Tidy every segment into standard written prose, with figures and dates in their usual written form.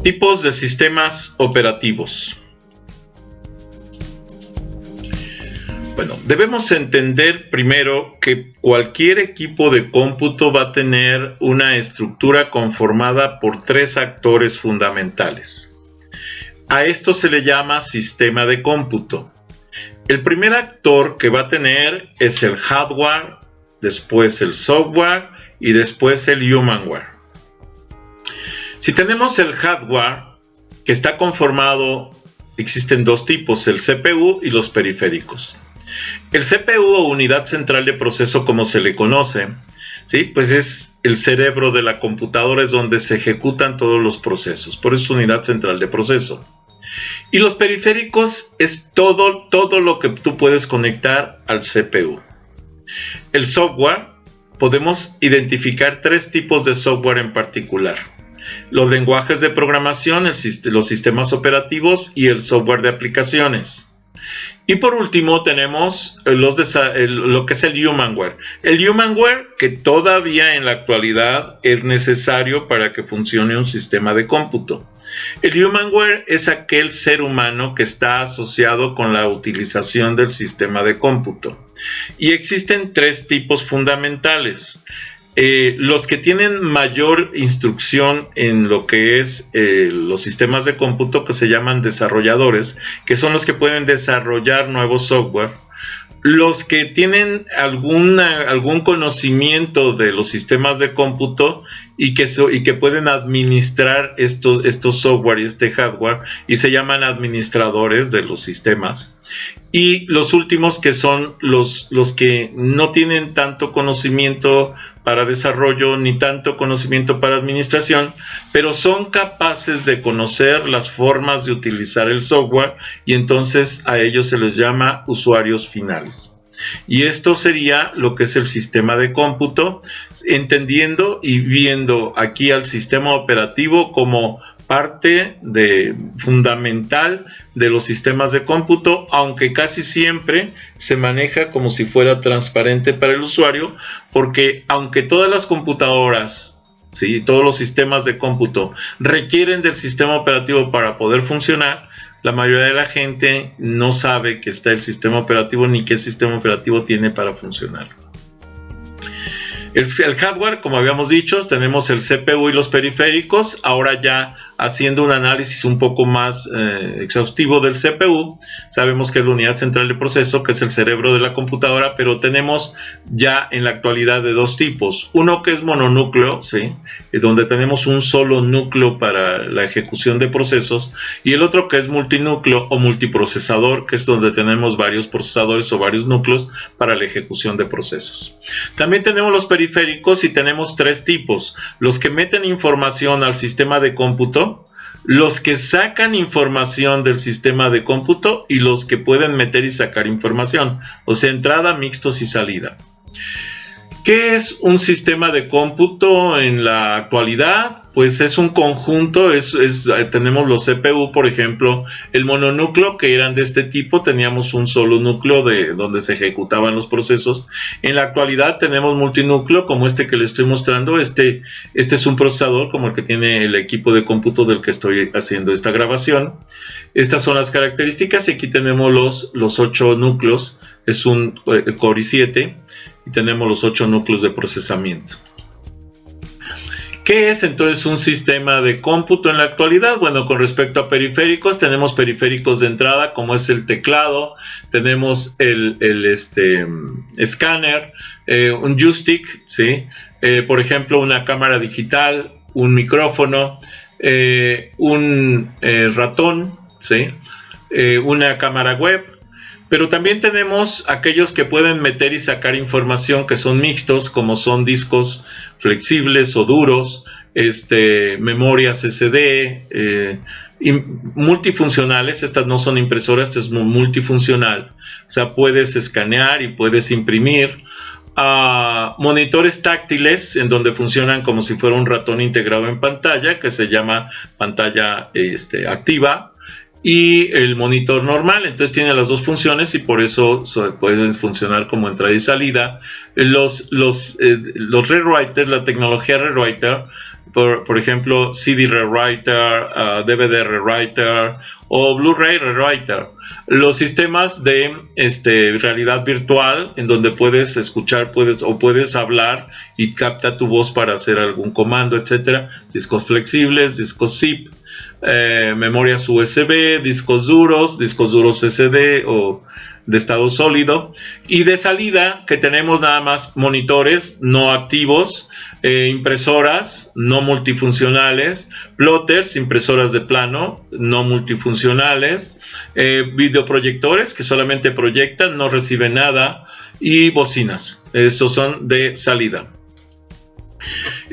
Tipos de sistemas operativos. Bueno, debemos entender primero que cualquier equipo de cómputo va a tener una estructura conformada por tres actores fundamentales. A esto se le llama sistema de cómputo. El primer actor que va a tener es el hardware, después el software y después el humanware. Si tenemos el hardware, que está conformado, existen dos tipos, el CPU y los periféricos. El CPU o unidad central de proceso, como se le conoce, ¿sí? Pues es el cerebro de la computadora, es donde se ejecutan todos los procesos, por eso es unidad central de proceso. Y los periféricos es todo lo que tú puedes conectar al CPU. El software, podemos identificar tres tipos de software en particular: los lenguajes de programación, los sistemas operativos y el software de aplicaciones. Y por último tenemos lo que es el humanware. El humanware, que todavía en la actualidad es necesario para que funcione un sistema de cómputo. El humanware es aquel ser humano que está asociado con la utilización del sistema de cómputo. Y existen tres tipos fundamentales. Los que tienen mayor instrucción en lo que es los sistemas de cómputo, que se llaman desarrolladores, que son los que pueden desarrollar nuevo software. Los que tienen algún conocimiento de los sistemas de cómputo y que pueden administrar estos software y este hardware, y se llaman administradores de los sistemas. Y los últimos, que son los que no tienen tanto conocimiento para desarrollo ni tanto conocimiento para administración, pero son capaces de conocer las formas de utilizar el software, y entonces a ellos se les llama usuarios finales. Y esto sería lo que es el sistema de cómputo, entendiendo y viendo aquí al sistema operativo como parte fundamental de los sistemas de cómputo, aunque casi siempre se maneja como si fuera transparente para el usuario, porque aunque todas las computadoras, ¿sí?, todos los sistemas de cómputo requieren del sistema operativo para poder funcionar, la mayoría de la gente no sabe que está el sistema operativo ni qué sistema operativo tiene para funcionar. El hardware, como habíamos dicho, tenemos el CPU y los periféricos. Ahora ya haciendo un análisis un poco más exhaustivo del CPU, sabemos que es la unidad central de proceso, que es el cerebro de la computadora, pero tenemos ya en la actualidad de dos tipos. Uno que es mononúcleo, ¿sí?, donde tenemos un solo núcleo para la ejecución de procesos, y el otro que es multinúcleo o multiprocesador, que es donde tenemos varios procesadores o varios núcleos para la ejecución de procesos. También tenemos los periféricos y tenemos tres tipos: los que meten información al sistema de cómputo, los que sacan información del sistema de cómputo y los que pueden meter y sacar información, o sea, entrada, mixtos y salida. ¿Qué es un sistema de cómputo en la actualidad? Pues es un conjunto, tenemos los CPU, por ejemplo, el mononúcleo, que eran de este tipo, teníamos un solo núcleo donde se ejecutaban los procesos. En la actualidad tenemos multinúcleo, como este que le estoy mostrando. Este es un procesador como el que tiene el equipo de cómputo del que estoy haciendo esta grabación. Estas son las características, y aquí tenemos los 8 núcleos, es un Core i7, y tenemos los 8 núcleos de procesamiento. ¿Qué es entonces un sistema de cómputo en la actualidad? Bueno, con respecto a periféricos, tenemos periféricos de entrada, como es el teclado, tenemos el escáner, un joystick, ¿sí?, por ejemplo, una cámara digital, un micrófono, un ratón, ¿sí?, una cámara web. Pero también tenemos aquellos que pueden meter y sacar información, que son mixtos, como son discos flexibles o duros, memorias SD, y multifuncionales. Estas no son impresoras, este es multifuncional. O sea, puedes escanear y puedes imprimir. Monitores táctiles, en donde funcionan como si fuera un ratón integrado en pantalla, que se llama pantalla activa. y el monitor normal. Entonces tiene las dos funciones y por eso pueden funcionar como entrada y salida. Los rewriters, la tecnología rewriter, por ejemplo, CD rewriter, DVD rewriter o Blu-ray rewriter. Los sistemas de realidad virtual, en donde puedes escuchar, puedes hablar y capta tu voz para hacer algún comando, etcétera. Discos flexibles, discos zip, memorias USB, discos duros SD o de estado sólido. Y de salida, que tenemos nada más monitores no activos, impresoras no multifuncionales, plotters, impresoras de plano no multifuncionales, videoproyectores que solamente proyectan, no reciben nada, y bocinas. Esos son de salida.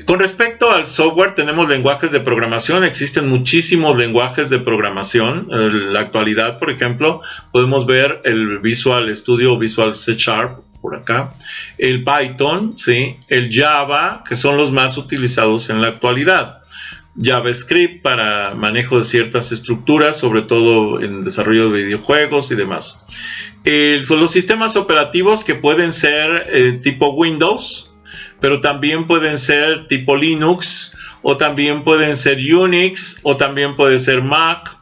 Con respecto al software, tenemos lenguajes de programación. Existen muchísimos lenguajes de programación. En la actualidad, por ejemplo, podemos ver el Visual Studio o Visual C# por acá, el Python, ¿sí? El Java, que son los más utilizados en la actualidad. JavaScript para manejo de ciertas estructuras, sobre todo en desarrollo de videojuegos y demás. Son los sistemas operativos que pueden ser tipo Windows, pero también pueden ser tipo Linux, o también pueden ser Unix, o también puede ser Mac,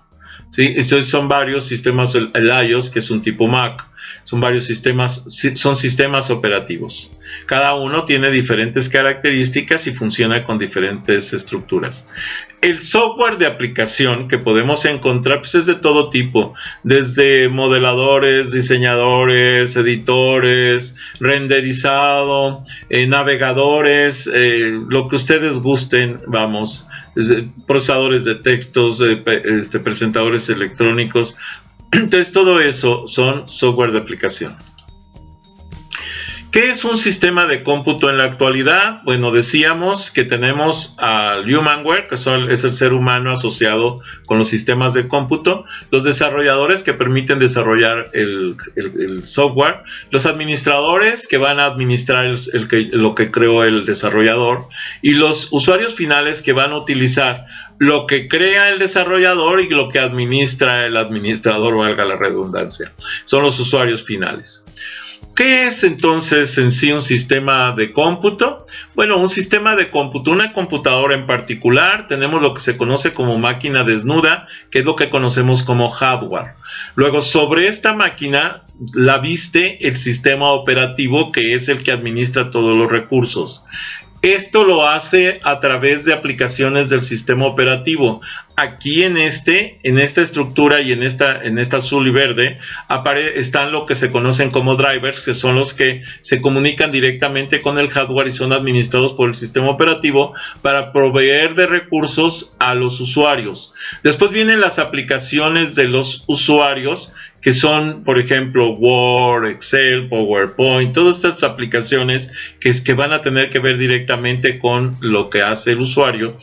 ¿sí? Estos son varios sistemas, el iOS, que es un tipo Mac, son varios sistemas, son sistemas operativos. Cada uno tiene diferentes características y funciona con diferentes estructuras. El software de aplicación que podemos encontrar pues es de todo tipo, desde modeladores, diseñadores, editores, renderizado, navegadores, lo que ustedes gusten, vamos, procesadores de textos, presentadores electrónicos. Entonces todo eso son software de aplicación. ¿Qué es un sistema de cómputo en la actualidad? Bueno, decíamos que tenemos al humanware, que es el ser humano asociado con los sistemas de cómputo, los desarrolladores que permiten desarrollar el software, los administradores que van a administrar lo que creó el desarrollador, y los usuarios finales que van a utilizar lo que crea el desarrollador y lo que administra el administrador, valga la redundancia. Son los usuarios finales. ¿Qué es entonces en sí un sistema de cómputo? Bueno, un sistema de cómputo, una computadora en particular, tenemos lo que se conoce como máquina desnuda, que es lo que conocemos como hardware. Luego, sobre esta máquina la viste el sistema operativo, que es el que administra todos los recursos. Esto lo hace a través de aplicaciones del sistema operativo. Aquí en esta estructura y en esta azul y verde están lo que se conocen como drivers, que son los que se comunican directamente con el hardware y son administrados por el sistema operativo para proveer de recursos a los usuarios. Después vienen las aplicaciones de los usuarios, que son, por ejemplo, Word, Excel, PowerPoint, todas estas aplicaciones que van a tener que ver directamente con lo que hace el usuario.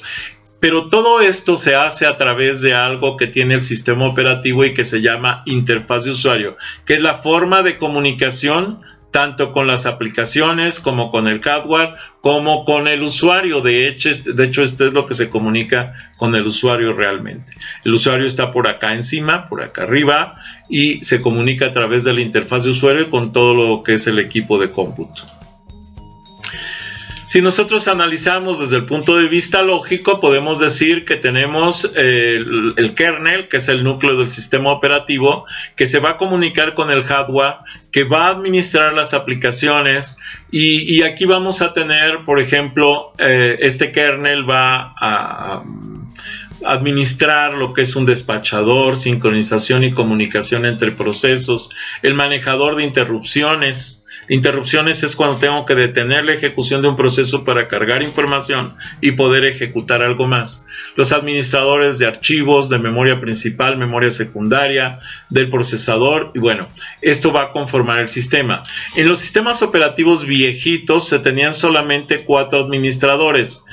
Pero todo esto se hace a través de algo que tiene el sistema operativo y que se llama interfaz de usuario, que es la forma de comunicación tanto con las aplicaciones como con el hardware, como con el usuario. De hecho, esto es lo que se comunica con el usuario realmente. El usuario está por acá encima, por acá arriba, y se comunica a través de la interfaz de usuario con todo lo que es el equipo de cómputo. Si nosotros analizamos desde el punto de vista lógico, podemos decir que tenemos el kernel, que es el núcleo del sistema operativo, que se va a comunicar con el hardware, que va a administrar las aplicaciones, y aquí vamos a tener, por ejemplo, este kernel va a administrar lo que es un despachador, sincronización y comunicación entre procesos, el manejador de interrupciones. Interrupciones es cuando tengo que detener la ejecución de un proceso para cargar información y poder ejecutar algo más. Los administradores de archivos, de memoria principal, memoria secundaria, del procesador, y bueno, esto va a conformar el sistema. En los sistemas operativos viejitos se tenían solamente 4 administradores,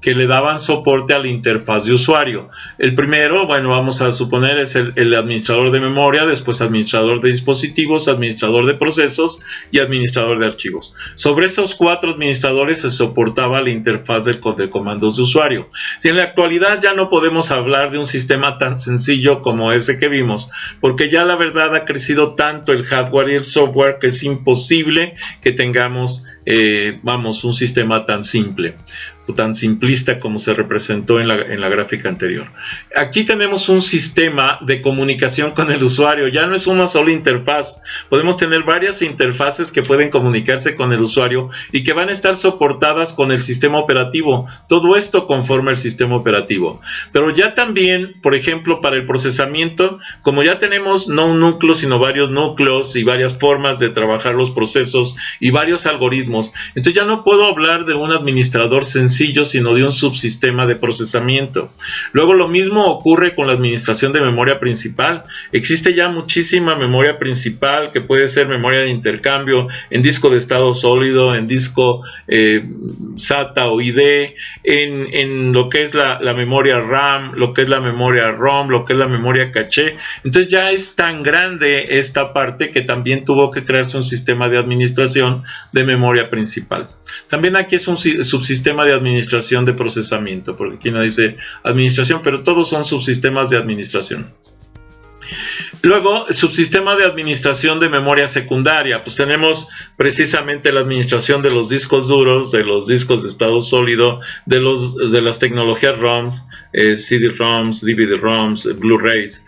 que le daban soporte a la interfaz de usuario. El primero, bueno, vamos a suponer es el administrador de memoria, después administrador de dispositivos, administrador de procesos y administrador de archivos. Sobre esos 4 administradores se soportaba la interfaz de comandos de usuario. Si en la actualidad ya no podemos hablar de un sistema tan sencillo como ese que vimos, porque ya la verdad ha crecido tanto el hardware y el software que es imposible que tengamos un sistema tan simple o tan simplista como se representó en la gráfica anterior. Aquí tenemos un sistema de comunicación con el usuario, ya no es una sola interfaz, podemos tener varias interfaces que pueden comunicarse con el usuario y que van a estar soportadas con el sistema operativo, todo esto conforma el sistema operativo. Pero ya también, por ejemplo, para el procesamiento, como ya tenemos no un núcleo sino varios núcleos y varias formas de trabajar los procesos y varios algoritmos, entonces ya no puedo hablar de un administrador sencillo, sino de un subsistema de procesamiento. Luego lo mismo ocurre con la administración de memoria principal. Existe ya muchísima memoria principal que puede ser memoria de intercambio en disco de estado sólido, en disco SATA o ID, en lo que es la memoria RAM, lo que es la memoria ROM, lo que es la memoria caché. Entonces ya es tan grande esta parte que también tuvo que crearse un sistema de administración de memoria principal. También aquí es un subsistema de administración de procesamiento, porque aquí no dice administración, pero todos son subsistemas de administración. Luego, subsistema de administración de memoria secundaria, pues tenemos precisamente la administración de los discos duros, de los discos de estado sólido, de las tecnologías ROMs, CD-ROMs, DVD-ROMs, Blu-rays.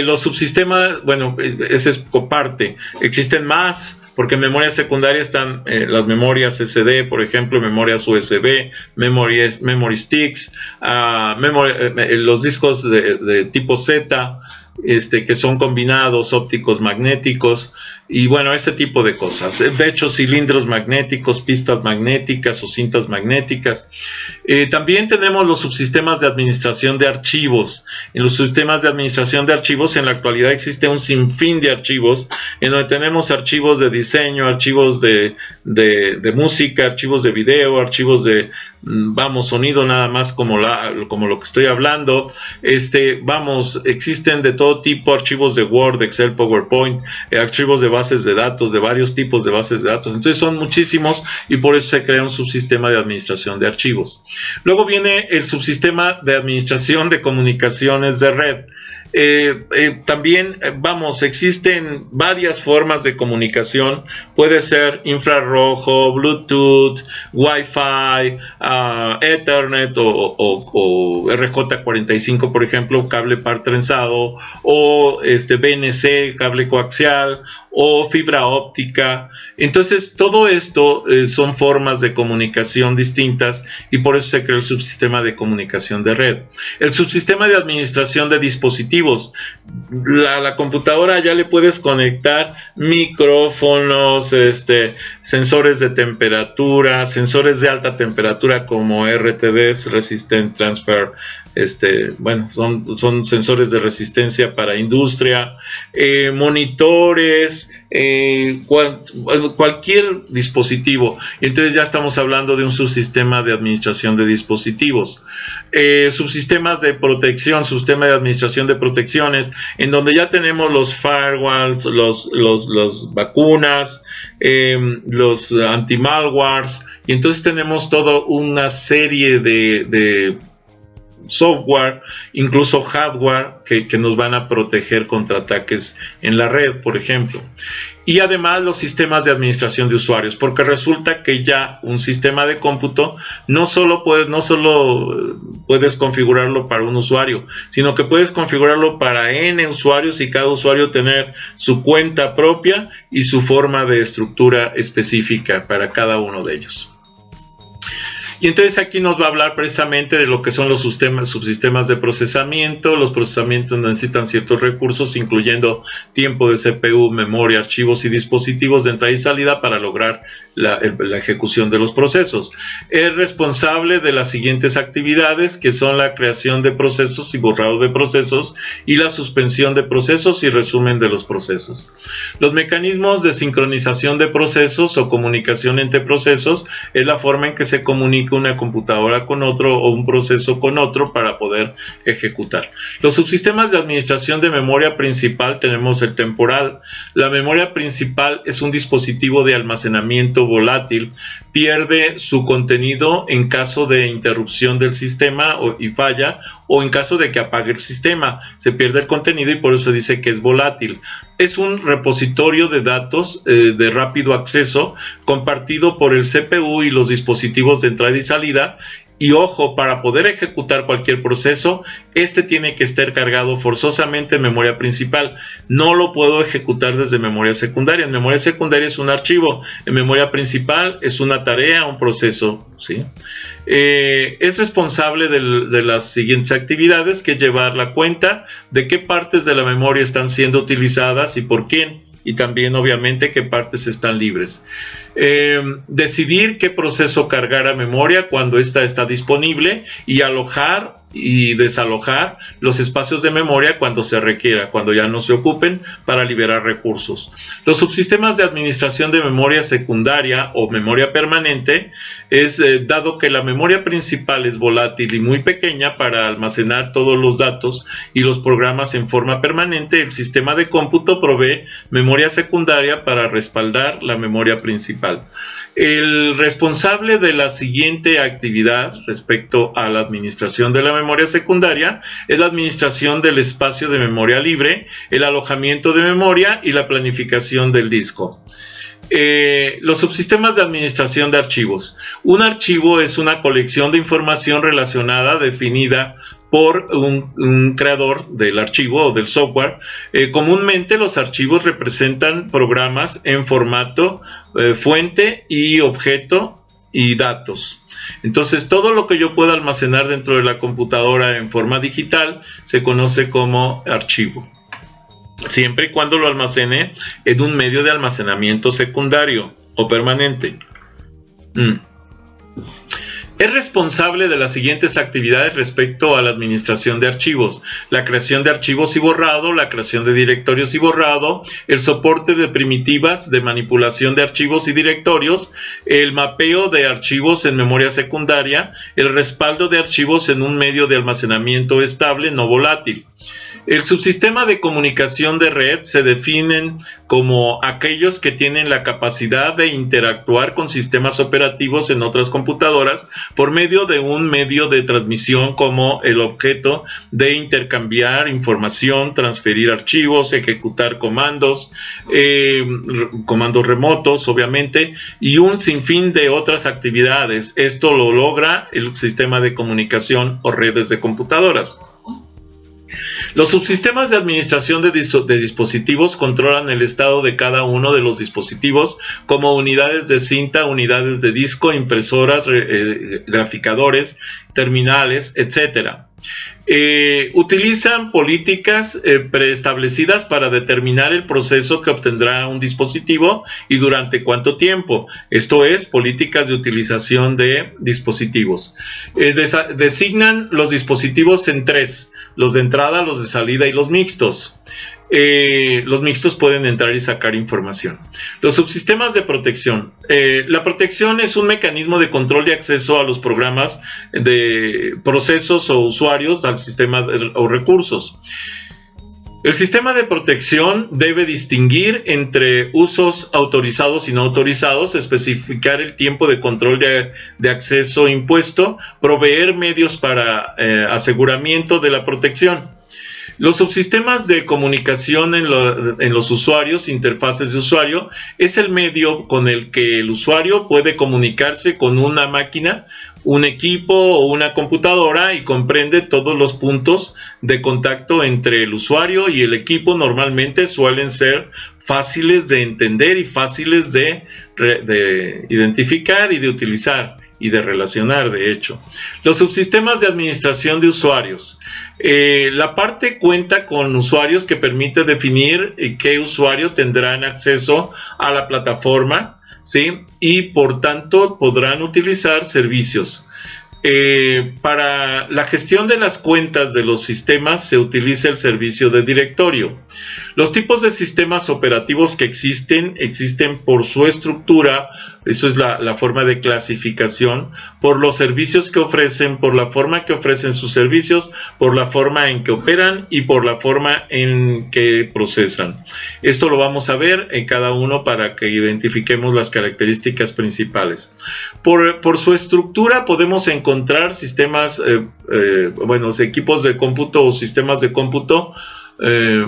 Los subsistemas, bueno, esa es parte, existen más, porque en memoria secundaria están las memorias SD, por ejemplo, memorias USB, memory sticks, los discos de tipo Z, que son combinados, ópticos magnéticos, y bueno, este tipo de cosas. De hecho, cilindros magnéticos, pistas magnéticas o cintas magnéticas. También tenemos los subsistemas de administración de archivos. En los sistemas de administración de archivos, en la actualidad existe un sinfín de archivos, en donde tenemos archivos de diseño, archivos de música, archivos de video, archivos de sonido, nada más como lo que estoy hablando. Existen de todo tipo, archivos de Word, Excel, PowerPoint, archivos de bases de datos, de varios tipos de bases de datos. Entonces son muchísimos y por eso se crea un subsistema de administración de archivos. Luego viene el subsistema de administración de comunicaciones de red. También, existen varias formas de comunicación. Puede ser infrarrojo, Bluetooth, Wi-Fi, Ethernet o RJ45, por ejemplo, cable par trenzado, o BNC, cable coaxial, o fibra óptica. Entonces todo esto son formas de comunicación distintas y por eso se creó el subsistema de comunicación de red. El subsistema de administración de dispositivos, la computadora ya le puedes conectar micrófonos, sensores de temperatura, sensores de alta temperatura como RTDs, Resistant Transfer, son sensores de resistencia para industria, monitores, cualquier dispositivo. Entonces ya estamos hablando de un subsistema de administración de dispositivos. Subsistemas de protección, sistema de administración de protecciones, en donde ya tenemos los firewalls, los vacunas, los anti-malwares, y entonces tenemos toda una serie de software, incluso hardware que nos van a proteger contra ataques en la red, por ejemplo. Y además los sistemas de administración de usuarios, porque resulta que ya un sistema de cómputo no solo puedes configurarlo para un usuario, sino que puedes configurarlo para N usuarios y cada usuario tener su cuenta propia y su forma de estructura específica para cada uno de ellos. Y entonces aquí nos va a hablar precisamente de lo que son los subsistemas de procesamiento. Los procesamientos necesitan ciertos recursos, incluyendo tiempo de CPU, memoria, archivos y dispositivos de entrada y salida para lograr la ejecución de los procesos. Es responsable de las siguientes actividades, que son la creación de procesos y borrado de procesos, y la suspensión de procesos y resumen de los procesos. Los mecanismos de sincronización de procesos o comunicación entre procesos es la forma en que se comunica una computadora con otro o un proceso con otro para poder ejecutar. Los subsistemas de administración de memoria principal tenemos el temporal. La memoria principal es un dispositivo de almacenamiento volátil, pierde su contenido en caso de interrupción del sistema y falla, o en caso de que apague el sistema, se pierde el contenido y por eso dice que es volátil. Es un repositorio de datos de rápido acceso compartido por el CPU y los dispositivos de entrada y salida. Y ojo, para poder ejecutar cualquier proceso, este tiene que estar cargado forzosamente en memoria principal. No lo puedo ejecutar desde memoria secundaria. En memoria secundaria es un archivo, en memoria principal es una tarea, un proceso, ¿sí? Es responsable de las siguientes actividades, que es llevar la cuenta de qué partes de la memoria están siendo utilizadas y por quién, y también obviamente qué partes están libres. Decidir qué proceso cargar a memoria cuando ésta está disponible, y alojar y desalojar los espacios de memoria cuando se requiera, cuando ya no se ocupen, para liberar recursos. Los subsistemas de administración de memoria secundaria o memoria permanente es dado que la memoria principal es volátil y muy pequeña para almacenar todos los datos y los programas en forma permanente, el sistema de cómputo provee memoria secundaria para respaldar la memoria principal. El responsable de la siguiente actividad respecto a la administración de la memoria secundaria es la administración del espacio de memoria libre, el alojamiento de memoria y la planificación del disco. Los subsistemas de administración de archivos. Un archivo es una colección de información relacionada definida por un creador del archivo o del software. Comúnmente los archivos representan programas en formato fuente y objeto y datos. Entonces, todo lo que yo pueda almacenar dentro de la computadora en forma digital se conoce como archivo, siempre y cuando lo almacene en un medio de almacenamiento secundario o permanente. Es responsable de las siguientes actividades respecto a la administración de archivos: la creación de archivos y borrado, la creación de directorios y borrado, el soporte de primitivas de manipulación de archivos y directorios, el mapeo de archivos en memoria secundaria, el respaldo de archivos en un medio de almacenamiento estable no volátil. El subsistema de comunicación de red se definen como aquellos que tienen la capacidad de interactuar con sistemas operativos en otras computadoras por medio de un medio de transmisión como el objeto de intercambiar información, transferir archivos, ejecutar comandos, comandos remotos, obviamente, y un sinfín de otras actividades. Esto lo logra el sistema de comunicación o redes de computadoras. Los subsistemas de administración de dispositivos controlan el estado de cada uno de los dispositivos, como unidades de cinta, unidades de disco, impresoras, graficadores, terminales, etc. Utilizan políticas preestablecidas para determinar el proceso que obtendrá un dispositivo y durante cuánto tiempo. Esto es, políticas de utilización de dispositivos. Designan los dispositivos en tres: los de entrada, los de salida y los mixtos. Los mixtos pueden entrar y sacar información. Los subsistemas de protección. La protección es un mecanismo de control de acceso a los programas de procesos o usuarios al sistema o recursos. El sistema de protección debe distinguir entre usos autorizados y no autorizados, especificar el tiempo de control de acceso impuesto, proveer medios para aseguramiento de la protección. Los subsistemas de comunicación en los usuarios, interfaces de usuario, es el medio con el que el usuario puede comunicarse con una máquina, un equipo o una computadora, y comprende todos los puntos de contacto entre el usuario y el equipo. Normalmente suelen ser fáciles de entender y fáciles de identificar y de utilizar y de relacionar, de hecho. Los subsistemas de administración de usuarios. La parte cuenta con usuarios que permite definir qué usuario tendrán acceso a la plataforma, ¿sí? Y por tanto podrán utilizar servicios. Para la gestión de las cuentas de los sistemas se utiliza el servicio de directorio. Los tipos de sistemas operativos que existen por su estructura, eso es la forma de clasificación, por los servicios que ofrecen, por la forma que ofrecen sus servicios, por la forma en que operan y por la forma en que procesan. Esto lo vamos a ver en cada uno para que identifiquemos las características principales. Por su estructura podemos encontrar sistemas, equipos de cómputo o sistemas de cómputo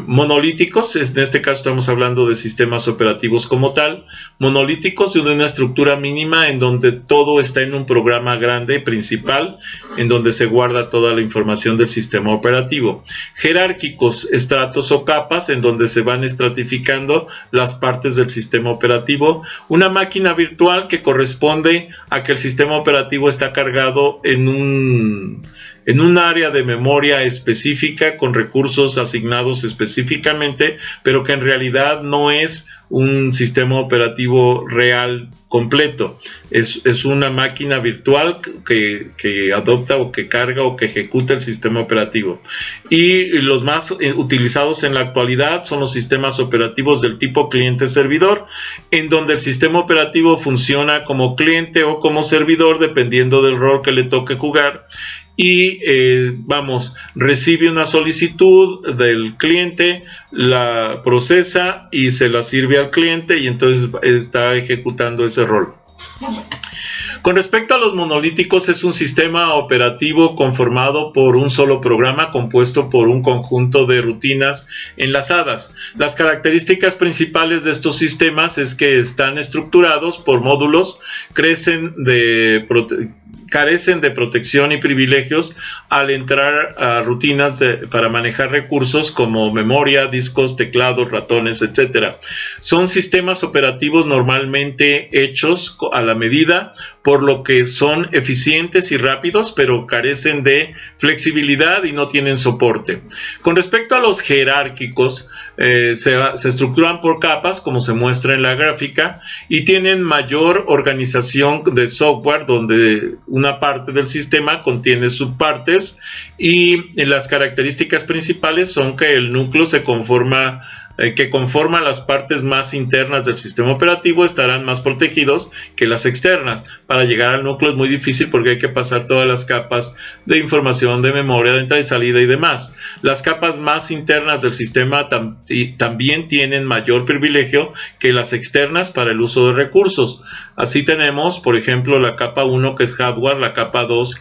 monolíticos. En este caso estamos hablando de sistemas operativos como tal, monolíticos y de una estructura mínima en donde todo está en un programa grande principal, en donde se guarda toda la información del sistema operativo. Jerárquicos, estratos o capas, en donde se van estratificando las partes del sistema operativo. Una máquina virtual que corresponde a que el sistema operativo está cargado en un área de memoria específica con recursos asignados específicamente, pero que en realidad no es un sistema operativo real completo. Es una máquina virtual que adopta o que carga o que ejecuta el sistema operativo. Y los más utilizados en la actualidad son los sistemas operativos del tipo cliente-servidor, en donde el sistema operativo funciona como cliente o como servidor dependiendo del rol que le toque jugar. Y recibe una solicitud del cliente, la procesa y se la sirve al cliente y entonces está ejecutando ese rol. Con respecto a los monolíticos, es un sistema operativo conformado por un solo programa compuesto por un conjunto de rutinas enlazadas. Las características principales de estos sistemas es que están estructurados por módulos, carecen de protección y privilegios al entrar a rutinas para manejar recursos como memoria, discos, teclados, ratones, etc. Son sistemas operativos normalmente hechos a la medida, por lo que son eficientes y rápidos, pero carecen de flexibilidad y no tienen soporte. Con respecto a los jerárquicos, se estructuran por capas, como se muestra en la gráfica, y tienen mayor organización de software, donde una parte del sistema contiene subpartes, y las características principales son que el núcleo que conforma las partes más internas del sistema operativo estarán más protegidos que las externas. Para llegar al núcleo es muy difícil porque hay que pasar todas las capas de información, de memoria, de entrada y salida y demás. Las capas más internas del sistema también tienen mayor privilegio que las externas para el uso de recursos. Así tenemos, por ejemplo, la capa 1 que es hardware, la capa 2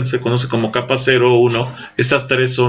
se conoce como capa 0 o 1. Estas tres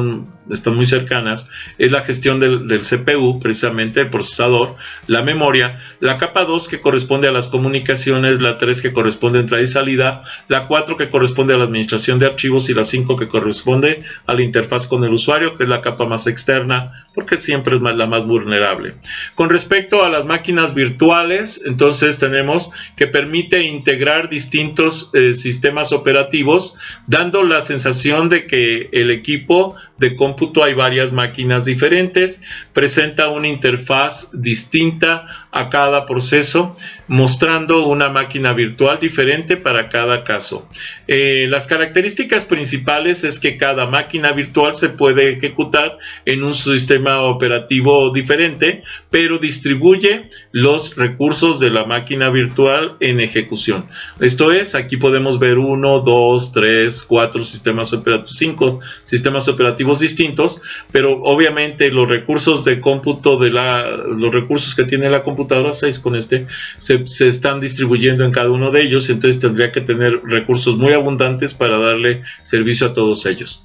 están muy cercanas. Es la gestión del CPU, precisamente el procesador, la memoria, la capa 2 que corresponde a las comunicaciones, la 3 que corresponde a entrada y salida, la 4 que corresponde a la administración de archivos y la 5 que corresponde a la interfaz con el usuario, que es la capa más externa, porque siempre es la más vulnerable. Con respecto a las máquinas virtuales, entonces tenemos que permite integrar distintos sistemas operativos, dando la sensación de que el equipo de cómputo hay varias máquinas diferentes, presenta una interfaz distinta a cada proceso, mostrando una máquina virtual diferente para cada caso. Las características principales es que cada máquina virtual se puede ejecutar en un sistema operativo diferente, pero distribuye los recursos de la máquina virtual en ejecución. Esto es, aquí podemos ver 1, 2, 3, 4 sistemas operativos, 5 sistemas operativos distintos, pero obviamente los recursos de cómputo los recursos que tiene la computadora, 6 con se están distribuyendo en cada uno de ellos, entonces tendría que tener recursos muy abundantes para darle servicio a todos ellos,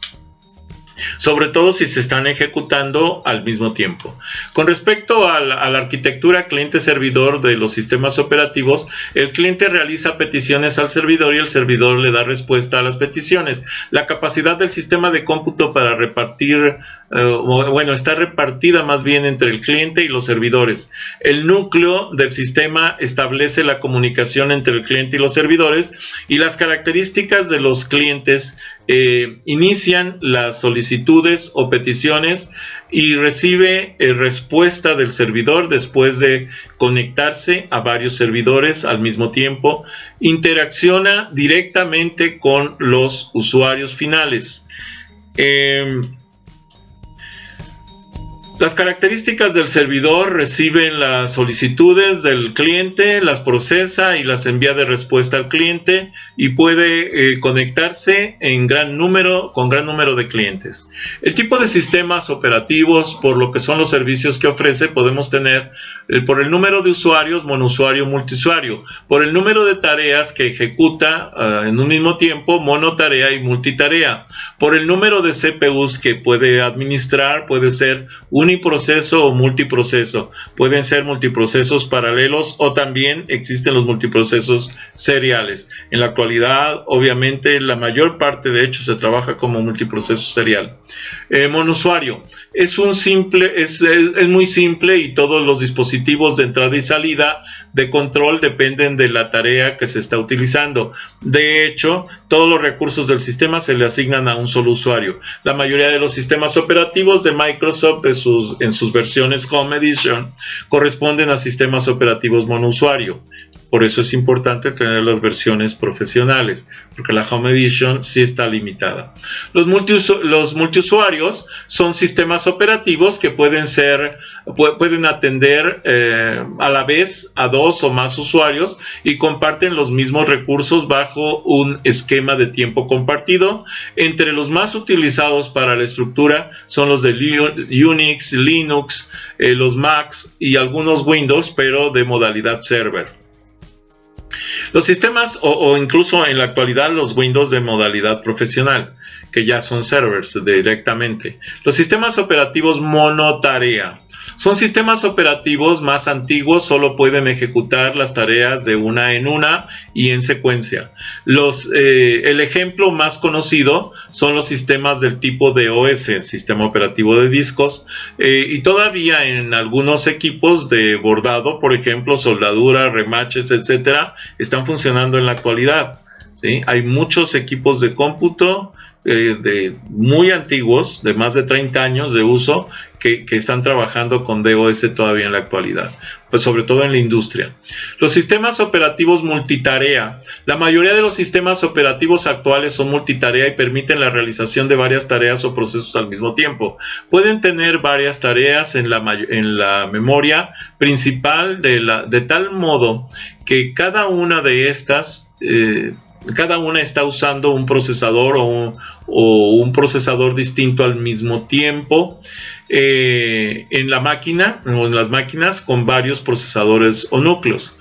sobre todo si se están ejecutando al mismo tiempo. Con respecto a la arquitectura cliente-servidor de los sistemas operativos, el cliente realiza peticiones al servidor y el servidor le da respuesta a las peticiones. La capacidad del sistema de cómputo para está repartida más bien entre el cliente y los servidores. El núcleo del sistema establece la comunicación entre el cliente y los servidores, y las características de los clientes inician la solicitud solicitudes o peticiones y recibe respuesta del servidor después de conectarse a varios servidores al mismo tiempo. Interacciona directamente con los usuarios finales. Las características del servidor: reciben las solicitudes del cliente, las procesa y las envía de respuesta al cliente, y puede conectarse con gran número de clientes. El tipo de sistemas operativos, por lo que son los servicios que ofrece, podemos tener por el número de usuarios, monousuario, multiusuario; por el número de tareas que ejecuta en un mismo tiempo, monotarea y multitarea; por el número de CPUs que puede administrar, puede ser uniproceso o multiproceso. Pueden ser multiprocesos paralelos o también existen los multiprocesos seriales. En la actualidad, obviamente, la mayor parte, de hecho, se trabaja como multiproceso serial. Monousuario es muy simple, y todos los dispositivos de entrada y salida de control dependen de la tarea que se está utilizando. De hecho, todos los recursos del sistema se le asignan a un solo usuario. La mayoría de los sistemas operativos de Microsoft en sus versiones Home Edition corresponden a sistemas operativos monousuario. Por eso es importante tener las versiones profesionales, porque la Home Edition sí está limitada. Los multiusuarios son sistemas operativos que pueden atender a la vez a dos o más usuarios y comparten los mismos recursos bajo un esquema de tiempo compartido. Entre los más utilizados para la estructura son los de Unix, Linux, los Macs y algunos Windows, pero de modalidad server. Los sistemas, o incluso en la actualidad los Windows de modalidad profesional, que ya son servers directamente. Los sistemas operativos monotarea son sistemas operativos más antiguos, solo pueden ejecutar las tareas de una en una y en secuencia. El ejemplo más conocido son los sistemas del tipo DOS, sistema operativo de discos, y todavía en algunos equipos de bordado, por ejemplo, soldadura, remaches, etcétera, están funcionando en la actualidad, ¿sí? Hay muchos equipos de cómputo muy antiguos, de más de 30 años de uso, que están trabajando con DOS todavía en la actualidad, pues sobre todo en la industria. Los sistemas operativos multitarea. La mayoría de los sistemas operativos actuales son multitarea y permiten la realización de varias tareas o procesos al mismo tiempo. Pueden tener varias tareas en la memoria principal de tal modo que cada una de estas cada una está usando un procesador o un procesador distinto al mismo tiempo en la máquina o en las máquinas con varios procesadores o núcleos.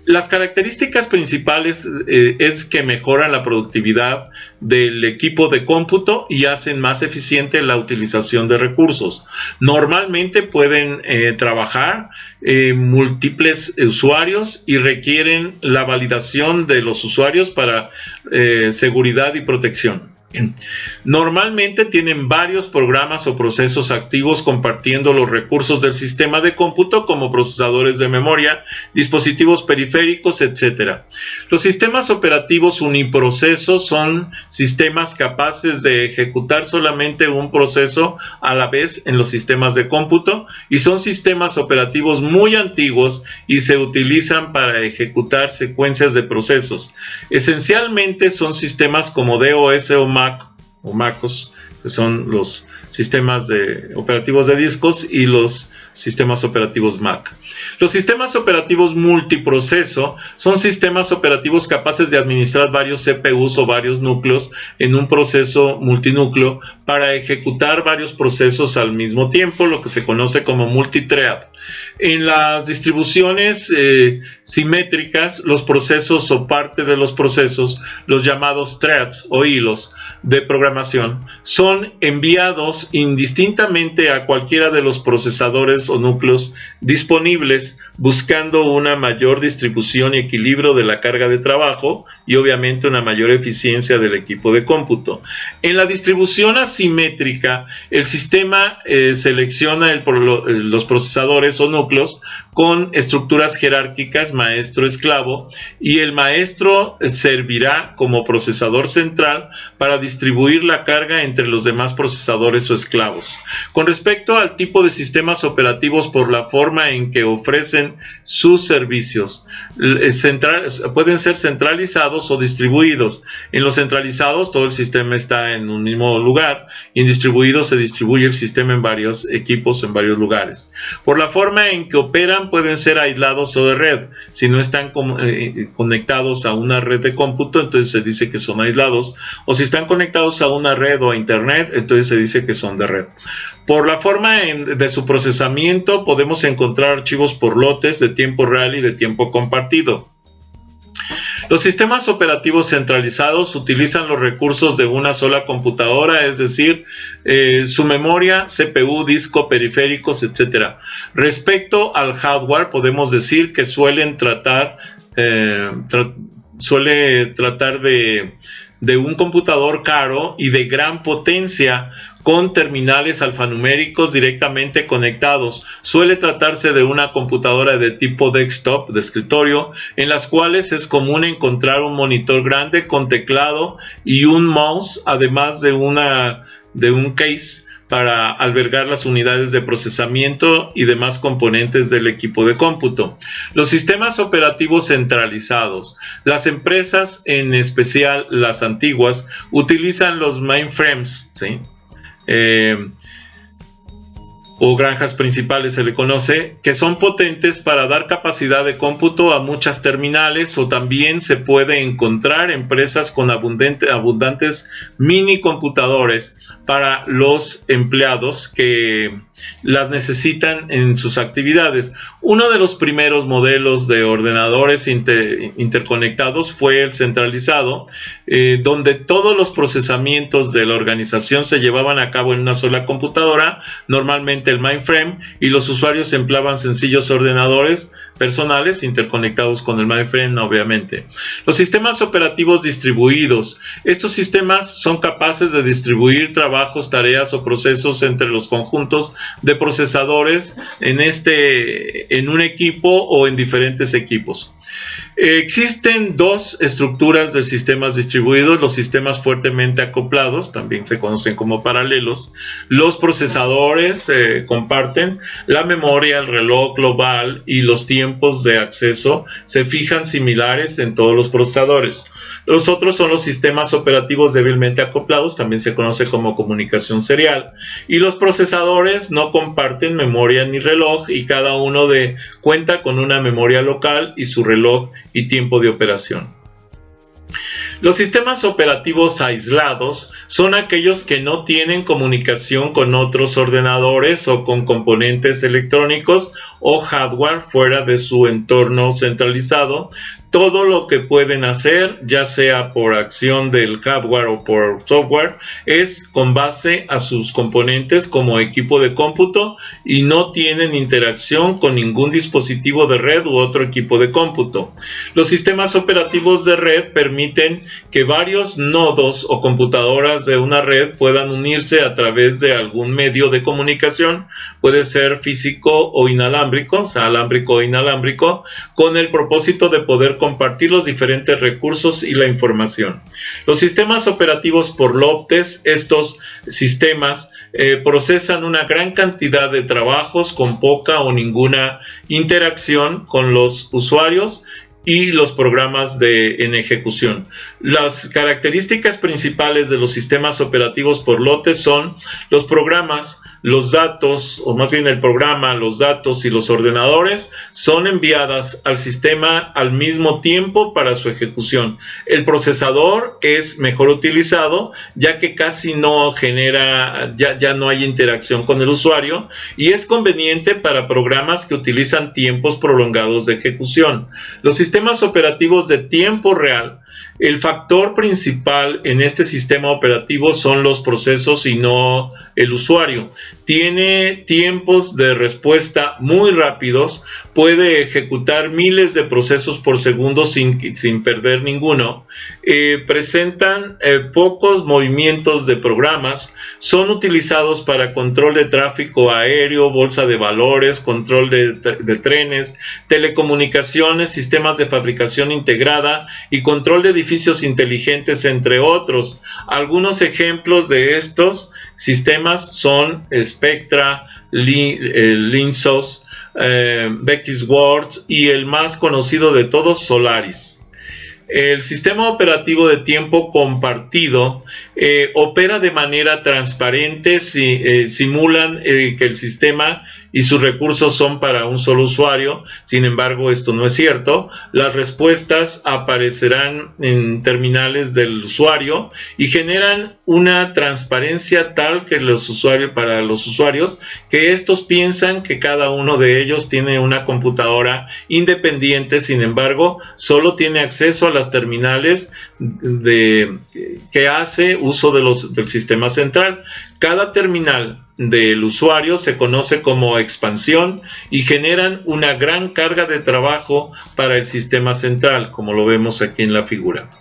Las características principales es que mejoran la productividad del equipo de cómputo y hacen más eficiente la utilización de recursos. Normalmente pueden trabajar múltiples usuarios y requieren la validación de los usuarios para seguridad y protección. Normalmente tienen varios programas o procesos activos compartiendo los recursos del sistema de cómputo, como procesadores de memoria, dispositivos periféricos, etc. Los sistemas operativos uniprocesos son sistemas capaces de ejecutar solamente un proceso a la vez en los sistemas de cómputo, y son sistemas operativos muy antiguos y se utilizan para ejecutar secuencias de procesos. Esencialmente son sistemas como DOS o MacOS, que son los sistemas operativos de discos, y los sistemas operativos Mac. Los sistemas operativos multiproceso son sistemas operativos capaces de administrar varios CPUs o varios núcleos en un proceso multinúcleo para ejecutar varios procesos al mismo tiempo, lo que se conoce como multithread. En las distribuciones simétricas, los procesos o parte de los procesos, los llamados threads o hilos de programación, son enviados indistintamente a cualquiera de los procesadores o núcleos disponibles, buscando una mayor distribución y equilibrio de la carga de trabajo y obviamente una mayor eficiencia del equipo de cómputo. En la distribución asimétrica, el sistema selecciona los procesadores o núcleos con estructuras jerárquicas maestro-esclavo, y el maestro servirá como procesador central para distribuir la carga entre los demás procesadores o esclavos. Con respecto al tipo de sistemas operativos por la forma en que ofrecen sus servicios, pueden ser centralizados o distribuidos. En los centralizados todo el sistema está en un mismo lugar, y en distribuidos se distribuye el sistema en varios equipos en varios lugares. Por la forma en que operan pueden ser aislados o de red. Si no están conectados a una red de cómputo, entonces se dice que son aislados, o si están conectados a una red o a internet, entonces se dice que son de red. Por la forma de su procesamiento podemos encontrar archivos por lotes de tiempo real y de tiempo compartido. Los sistemas operativos centralizados utilizan los recursos de una sola computadora, es decir, su memoria, CPU, disco, periféricos, etc. Respecto al hardware, podemos decir que suele tratar de un computador caro y de gran potencia, con terminales alfanuméricos directamente conectados. Suele tratarse de una computadora de tipo desktop, de escritorio, en las cuales es común encontrar un monitor grande con teclado y un mouse, además de un case para albergar las unidades de procesamiento y demás componentes del equipo de cómputo. Los sistemas operativos centralizados. Las empresas, en especial las antiguas, utilizan los mainframes, ¿sí? O granjas principales se le conoce, que son potentes para dar capacidad de cómputo a muchas terminales, o también se puede encontrar empresas con abundantes mini computadores para los empleados que las necesitan en sus actividades. Uno de los primeros modelos de ordenadores interconectados fue el centralizado, donde todos los procesamientos de la organización se llevaban a cabo en una sola computadora, normalmente el mainframe, y los usuarios empleaban sencillos ordenadores personales interconectados con el mainframe, obviamente. Los sistemas operativos distribuidos. Estos sistemas son capaces de distribuir trabajos, tareas o procesos entre los conjuntos de procesadores en un equipo o en diferentes equipos. Existen dos estructuras de sistemas distribuidos: los sistemas fuertemente acoplados, también se conocen como paralelos. Los procesadores comparten la memoria, el reloj global y los tiempos de acceso se fijan similares en todos los procesadores. Los otros son los sistemas operativos débilmente acoplados, también se conoce como comunicación serial, y los procesadores no comparten memoria ni reloj, y cada uno cuenta con una memoria local y su reloj y tiempo de operación. Los sistemas operativos aislados son aquellos que no tienen comunicación con otros ordenadores o con componentes electrónicos o hardware fuera de su entorno centralizado. Todo lo que pueden hacer, ya sea por acción del hardware o por software, es con base a sus componentes como equipo de cómputo, y no tienen interacción con ningún dispositivo de red u otro equipo de cómputo. Los sistemas operativos de red permiten que varios nodos o computadoras de una red puedan unirse a través de algún medio de comunicación, puede ser físico o inalámbrico, o sea, alámbrico o inalámbrico, con el propósito de poder compartir los diferentes recursos y la información. Los sistemas operativos por lotes. Estos sistemas procesan una gran cantidad de trabajos con poca o ninguna interacción con los usuarios y los programas en ejecución. Las características principales de los sistemas operativos por lotes son los programas, los datos, o más bien el programa, los datos y los ordenadores son enviadas al sistema al mismo tiempo para su ejecución. El procesador es mejor utilizado, ya que casi no genera, ya no hay interacción con el usuario, y es conveniente para programas que utilizan tiempos prolongados de ejecución. Los sistemas operativos de tiempo real. El factor principal en este sistema operativo son los procesos y no el usuario. Tiene tiempos de respuesta muy rápidos, puede ejecutar miles de procesos por segundo sin perder ninguno. presentan pocos movimientos de programas, son utilizados para control de tráfico aéreo, bolsa de valores, control de trenes, telecomunicaciones, sistemas de fabricación integrada y control de edificios inteligentes, entre otros. Algunos ejemplos de estos sistemas son Spectra, Linxos, Bexworth y el más conocido de todos, Solaris. El sistema operativo de tiempo compartido opera de manera transparente, simulan que el sistema y sus recursos son para un solo usuario. Sin embargo, esto no es cierto. Las respuestas aparecerán en terminales del usuario y generan una transparencia tal que para los usuarios, que estos piensan que cada uno de ellos tiene una computadora independiente. Sin embargo, solo tiene acceso a las terminales que hace uso del sistema central. Cada terminal del usuario se conoce como expansión y generan una gran carga de trabajo para el sistema central, como lo vemos aquí en la figura.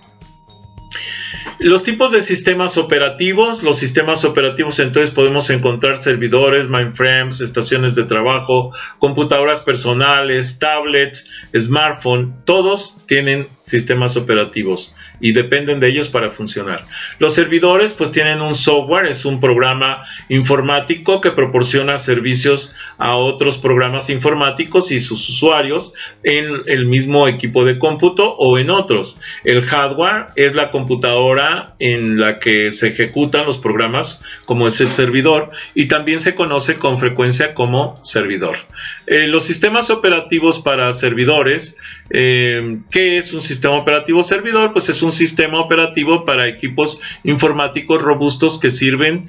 Los tipos de sistemas operativos. Los sistemas operativos, entonces, podemos encontrar servidores, mainframes, estaciones de trabajo, computadoras personales, tablets, smartphones. Todos tienen sistemas operativos y dependen de ellos para funcionar. Los servidores pues tienen un software, es un programa informático que proporciona servicios a otros programas informáticos y sus usuarios en el mismo equipo de cómputo o en otros. El hardware es la computadora en la que se ejecutan los programas, como es el servidor, y también se conoce con frecuencia como servidor. Los sistemas operativos para servidores. ¿Qué es un sistema operativo servidor? Pues es un sistema operativo para equipos informáticos robustos que sirven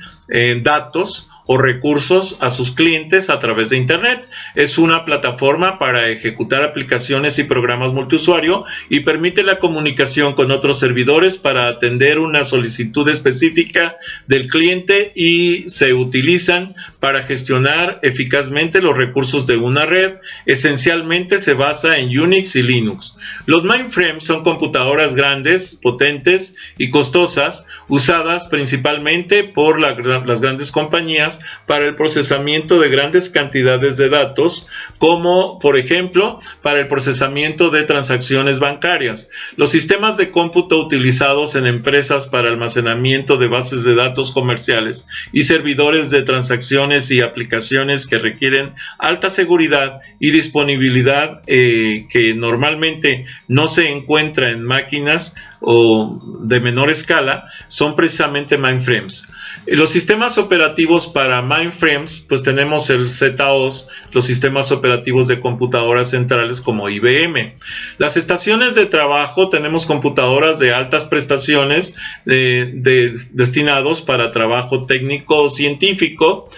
datos o recursos a sus clientes a través de Internet. Es una plataforma para ejecutar aplicaciones y programas multiusuario y permite la comunicación con otros servidores para atender una solicitud específica del cliente, y se utilizan para gestionar eficazmente los recursos de una red. Esencialmente se basa en Unix y Linux. Los mainframes son computadoras grandes, potentes y costosas, usadas principalmente por las grandes compañías para el procesamiento de grandes cantidades de datos, como por ejemplo para el procesamiento de transacciones bancarias. Los sistemas de cómputo utilizados en empresas para almacenamiento de bases de datos comerciales y servidores de transacciones y aplicaciones que requieren alta seguridad y disponibilidad, que normalmente no se encuentra en máquinas o de menor escala, son precisamente mainframes. Los sistemas operativos para mainframes, pues tenemos el ZOS, los sistemas operativos de computadoras centrales como IBM. Las estaciones de trabajo, tenemos computadoras de altas prestaciones destinados para trabajo técnico o científico,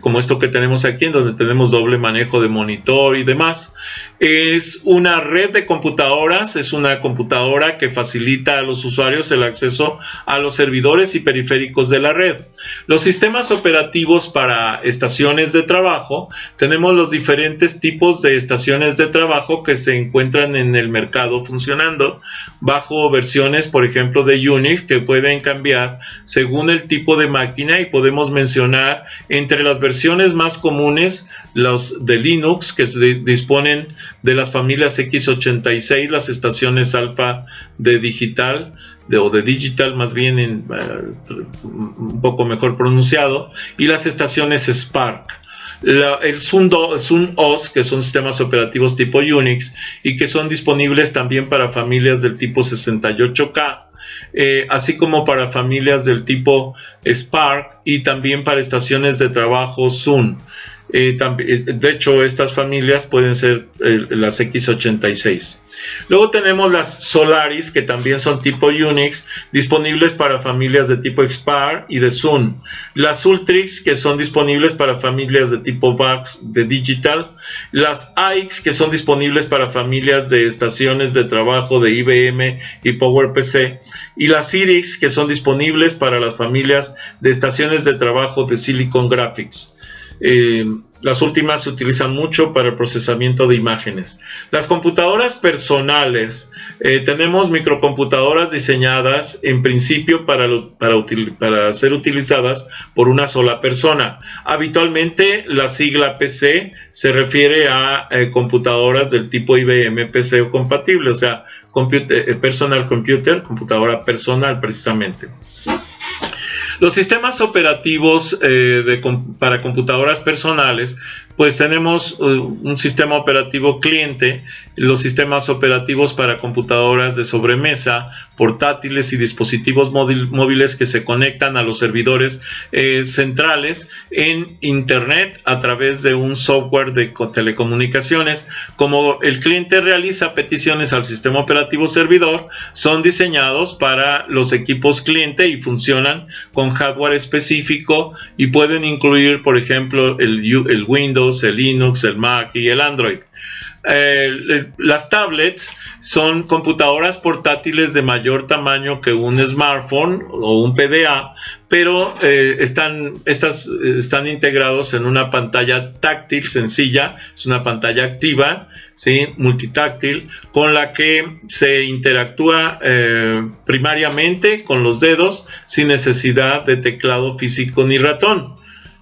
como esto que tenemos aquí, en donde tenemos doble manejo de monitor y demás. Es una red de computadoras, es una computadora que facilita a los usuarios el acceso a los servidores y periféricos de la red. Los sistemas operativos para estaciones de trabajo, tenemos los diferentes tipos de estaciones de trabajo que se encuentran en el mercado funcionando bajo versiones, por ejemplo, de Unix, que pueden cambiar según el tipo de máquina, y podemos mencionar entre las versiones más comunes los de Linux, que disponen de las familias x86, las estaciones alfa de digital, o de digital más bien, un poco mejor pronunciado, y las estaciones Spark. El SunOS, que son sistemas operativos tipo Unix y que son disponibles también para familias del tipo 68K, así como para familias del tipo Spark y también para estaciones de trabajo Sun. De hecho, estas familias pueden ser las x86. Luego tenemos las Solaris, que también son tipo Unix, disponibles para familias de tipo Spark y de Sun. Las Ultrix, que son disponibles para familias de tipo VAX de Digital. Las AIX, que son disponibles para familias de estaciones de trabajo de IBM y PowerPC. Y las Cyrix, que son disponibles para las familias de estaciones de trabajo de Silicon Graphics. Las últimas se utilizan mucho para el procesamiento de imágenes. Las computadoras personales, tenemos microcomputadoras diseñadas en principio para ser utilizadas por una sola persona. Habitualmente la sigla PC se refiere a computadoras del tipo IBM PC o compatible, o sea, personal computer, computadora personal precisamente. Los sistemas operativos para computadoras personales, pues tenemos un sistema operativo cliente, los sistemas operativos para computadoras de sobremesa, portátiles y dispositivos móviles que se conectan a los servidores centrales en Internet a través de un software de telecomunicaciones. Como el cliente realiza peticiones al sistema operativo servidor, son diseñados para los equipos cliente y funcionan con hardware específico y pueden incluir, por ejemplo, el Windows, el Linux, el Mac y el Android. Las tablets son computadoras portátiles de mayor tamaño que un smartphone o un PDA, pero están integrados en una pantalla táctil sencilla, es una pantalla activa, ¿sí? Multitáctil, con la que se interactúa primariamente con los dedos sin necesidad de teclado físico ni ratón.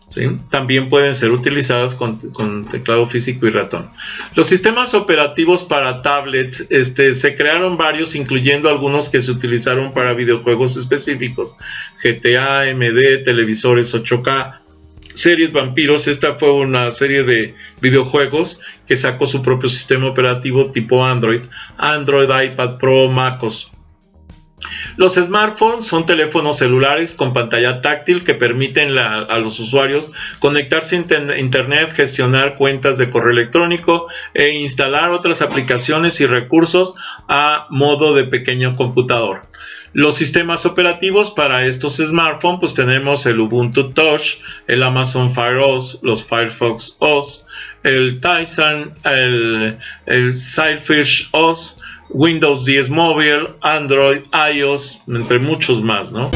¿Sí? También pueden ser utilizadas con teclado físico y ratón. Los sistemas operativos para tablets, se crearon varios, incluyendo algunos que se utilizaron para videojuegos específicos, GTA, AMD, televisores 8K, series Vampiros. Esta fue una serie de videojuegos que sacó su propio sistema operativo tipo Android, iPad Pro, MacOS. Los smartphones son teléfonos celulares con pantalla táctil que permiten a los usuarios conectarse a Internet, gestionar cuentas de correo electrónico e instalar otras aplicaciones y recursos a modo de pequeño computador. Los sistemas operativos para estos smartphones, pues tenemos el Ubuntu Touch, el Amazon Fire OS, los Firefox OS, el Tizen, el Sailfish OS, Windows 10 Mobile, Android, iOS, entre muchos más, ¿no?